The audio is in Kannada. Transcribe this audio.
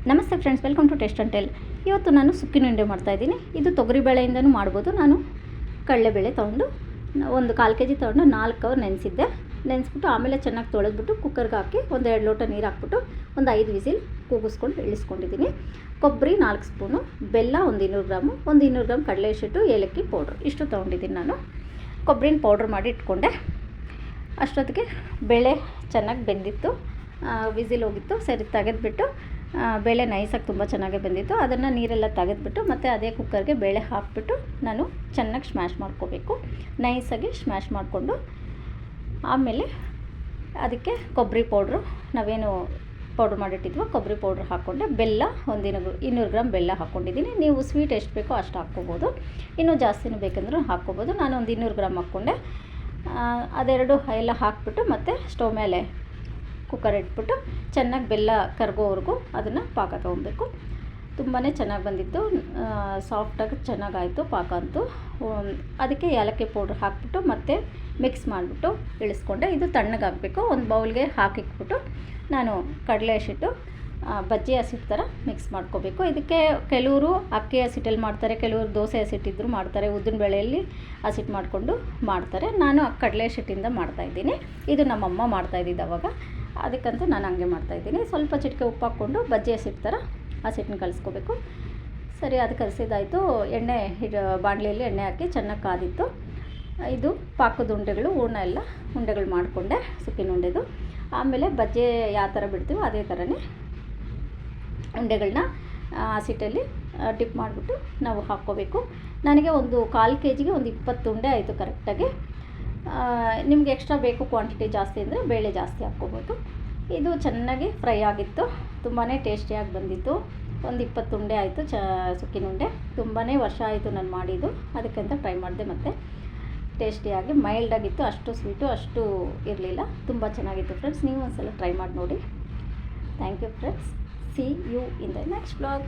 ನಮಸ್ತೆ friends, welcome to Taste and Tell. ಇವತ್ತು ನಾನು ಸುಕ್ಕಿನ ಉಂಡೆ ಮಾಡ್ತಾಯಿದ್ದೀನಿ. ಇದು ತೊಗರಿಬೇಳೆಯಿಂದನೂ ಮಾಡ್ಬೋದು. ನಾನು ಕಡಲೆಬೇಳೆ ತೊಗೊಂಡು ಒಂದು 1/4 kg ತೊಗೊಂಡು 4 ಅವರ್ ನೆನೆಸ್ಬಿಟ್ಟು ಆಮೇಲೆ ಚೆನ್ನಾಗಿ ತೊಳೆದ್ಬಿಟ್ಟು ಕುಕ್ಕರ್ಗೆ ಹಾಕಿ ಒಂದು 2 ಲೋಟ ನೀರು ಹಾಕ್ಬಿಟ್ಟು ಒಂದು 5 ವಿಸಿಲ್ ಕೂಗಿಸ್ಕೊಂಡು ಇಳಿಸ್ಕೊಂಡಿದ್ದೀನಿ. ಕೊಬ್ಬರಿ 4 ಸ್ಪೂನು, ಬೆಲ್ಲ ಒಂದು 200 ಗ್ರಾಮು, ಒಂದು 200 ಗ್ರಾಮ್ ಕಡಲೆ ಹಿಟ್ಟು, ಏಲಕ್ಕಿ ಪೌಡ್ರ್ ಇಷ್ಟು ತೊಗೊಂಡಿದ್ದೀನಿ. ನಾನು ಕೊಬ್ಬರಿನ ಪೌಡ್ರ್ ಮಾಡಿ ಇಟ್ಕೊಂಡೆ. ಅಷ್ಟೊತ್ತಿಗೆ ಬೇಳೆ ಚೆನ್ನಾಗಿ ಬೆಂದಿತ್ತು, ವಿಸಿಲ್ ಹೋಗಿತ್ತು. ಸರಿ ತೆಗೆದ್ಬಿಟ್ಟು ಬೇಳೆ ನೈಸಾಗಿ ತುಂಬ ಚೆನ್ನಾಗೇ ಬೆಂದಿತ್ತು. ಅದನ್ನು ನೀರೆಲ್ಲ ತೆಗೆದ್ಬಿಟ್ಟು ಮತ್ತು ಅದೇ ಕುಕ್ಕರ್ಗೆ ಬೇಳೆ ಹಾಕಿಬಿಟ್ಟು ನಾನು ಚೆನ್ನಾಗಿ ಸ್ಮ್ಯಾಶ್ ಮಾಡ್ಕೋಬೇಕು. ನೈಸಾಗಿ ಸ್ಮ್ಯಾಶ್ ಮಾಡಿಕೊಂಡು ಆಮೇಲೆ ಅದಕ್ಕೆ ಕೊಬ್ಬರಿ ಪೌಡ್ರು, ನಾವೇನು ಪೌಡ್ರ್ ಮಾಡಿಟ್ಟಿದ್ವೋ ಕೊಬ್ಬರಿ ಪೌಡ್ರ್ ಹಾಕ್ಕೊಂಡೆ. ಬೆಲ್ಲ ಒಂದು 200 ಗ್ರಾಮ್ ಬೆಲ್ಲ ಹಾಕ್ಕೊಂಡಿದ್ದೀನಿ. ನೀವು ಸ್ವೀಟ್ ಎಷ್ಟು ಬೇಕೋ ಅಷ್ಟು ಹಾಕ್ಕೋಬೋದು, ಇನ್ನೂ ಜಾಸ್ತಿನೂ ಬೇಕೆಂದ್ರೂ ಹಾಕ್ಕೋಬೋದು. ನಾನು ಒಂದು 200 ಗ್ರಾಮ್ ಹಾಕ್ಕೊಂಡೆ. ಅದೆರಡು ಎಲ್ಲ ಹಾಕ್ಬಿಟ್ಟು ಮತ್ತು ಸ್ಟವ್ ಮೇಲೆ ಕುಕ್ಕರ್ ಇಟ್ಬಿಟ್ಟು ಚೆನ್ನಾಗಿ ಬೆಲ್ಲ ಕರಗೋವರೆಗೂ ಅದನ್ನು ಪಾಕ ತೊಗೊಬೇಕು. ತುಂಬಾ ಚೆನ್ನಾಗಿ ಬಂದಿತ್ತು, ಸಾಫ್ಟಾಗಿ ಚೆನ್ನಾಗಾಯಿತು ಪಾಕ ಅಂತೂ. ಅದಕ್ಕೆ ಏಲಕ್ಕಿ ಪೌಡ್ರ್ ಹಾಕ್ಬಿಟ್ಟು ಮತ್ತೆ ಮಿಕ್ಸ್ ಮಾಡಿಬಿಟ್ಟು ಇಳಿಸ್ಕೊಂಡೆ. ಇದು ತಣ್ಣಗಾಗಬೇಕು. ಒಂದು ಬೌಲ್ಗೆ ಹಾಕಿಟ್ಬಿಟ್ಟು ನಾನು ಕಡಲೆ ಹಸಿಟ್ಟು ಬಜ್ಜಿ ಹಸಿಟ್ಟು ಥರ ಮಿಕ್ಸ್ ಮಾಡ್ಕೋಬೇಕು. ಇದಕ್ಕೆ ಕೆಲವರು ಅಕ್ಕಿ ಹಸಿಟ್ಟಲ್ಲಿ ಮಾಡ್ತಾರೆ, ಕೆಲವರು ದೋಸೆ ಹಸಿಟ್ಟಿದ್ರು ಮಾಡ್ತಾರೆ, ಉದ್ದಿನ ಬೇಳೆಯಲ್ಲಿ ಹಸಿಟ್ಟು ಮಾಡಿಕೊಂಡು ಮಾಡ್ತಾರೆ. ನಾನು ಕಡಲೆ ಹಸಿಟ್ಟಿಂದ ಮಾಡ್ತಾಯಿದ್ದೀನಿ. ಇದು ನಮ್ಮಮ್ಮ ಮಾಡ್ತಾಯಿದ್ದಿದ್ದು ಅವಾಗ, ಅದಕ್ಕಂತೂ ನಾನು ಹಂಗೆ ಮಾಡ್ತಾಯಿದ್ದೀನಿ. ಸ್ವಲ್ಪ ಚಿಟಿಕೆ ಉಪ್ಪು ಹಾಕ್ಕೊಂಡು ಬಜ್ಜಿ ಹಸಿಟ್ಟು ಥರ ಹಸಿಟ್ಟನ್ನ ಕಲಿಸ್ಕೋಬೇಕು. ಸರಿ, ಅದು ಕಲಿಸಿದಾಯಿತು. ಬಾಣಲೆಯಲ್ಲಿ ಎಣ್ಣೆ ಹಾಕಿ ಚೆನ್ನಾಗಿ ಕಾದಿತ್ತು. ಇದು ಪಾಕದ ಉಂಡೆಗಳು, ಎಲ್ಲ ಉಂಡೆಗಳು ಮಾಡಿಕೊಂಡೆ, ಸುಕ್ಕಿನ ಉಂಡೆದು. ಆಮೇಲೆ ಬಜ್ಜಿ ಯಾವ ಥರ ಬಿಡ್ತೀವೋ ಅದೇ ಥರನೇ ಉಂಡೆಗಳನ್ನ ಹಸಿಟ್ಟಲ್ಲಿ ಡಿಪ್ ಮಾಡಿಬಿಟ್ಟು ನಾವು ಹಾಕ್ಕೋಬೇಕು. ನನಗೆ ಒಂದು 1/4 kgಗೆ ಒಂದು 20 ಉಂಡೆ ಆಯಿತು ಕರೆಕ್ಟಾಗಿ. ನಿಮ್ಗೆ ಎಕ್ಸ್ಟ್ರಾ ಬೇಕು ಕ್ವಾಂಟಿಟಿ ಜಾಸ್ತಿ ಅಂದರೆ ಬೇಳೆ ಜಾಸ್ತಿ ಹಾಕ್ಕೋಬೋದು. ಇದು ಚೆನ್ನಾಗಿ ಫ್ರೈ ಆಗಿತ್ತು, ತುಂಬಾ ಟೇಸ್ಟಿಯಾಗಿ ಬಂದಿತ್ತು. ಒಂದು 20 ಉಂಡೆ ಆಯಿತು ಸುಕ್ಕಿನ ಉಂಡೆ. ತುಂಬಾ ವರ್ಷ ಆಯಿತು ನಾನು ಮಾಡಿದ್ದು, ಅದಕ್ಕಂತ ಟ್ರೈ ಮಾಡಿದೆ. ಮತ್ತು ಟೇಸ್ಟಿಯಾಗಿ ಮೈಲ್ಡಾಗಿತ್ತು, ಅಷ್ಟು ಸ್ವೀಟು ಅಷ್ಟು ಇರಲಿಲ್ಲ. ತುಂಬ ಚೆನ್ನಾಗಿತ್ತು ಫ್ರೆಂಡ್ಸ್. ನೀವು ಒಂದು ಸಲ ಟ್ರೈ ಮಾಡಿ ನೋಡಿ. Thank you friends. See you in the next vlog.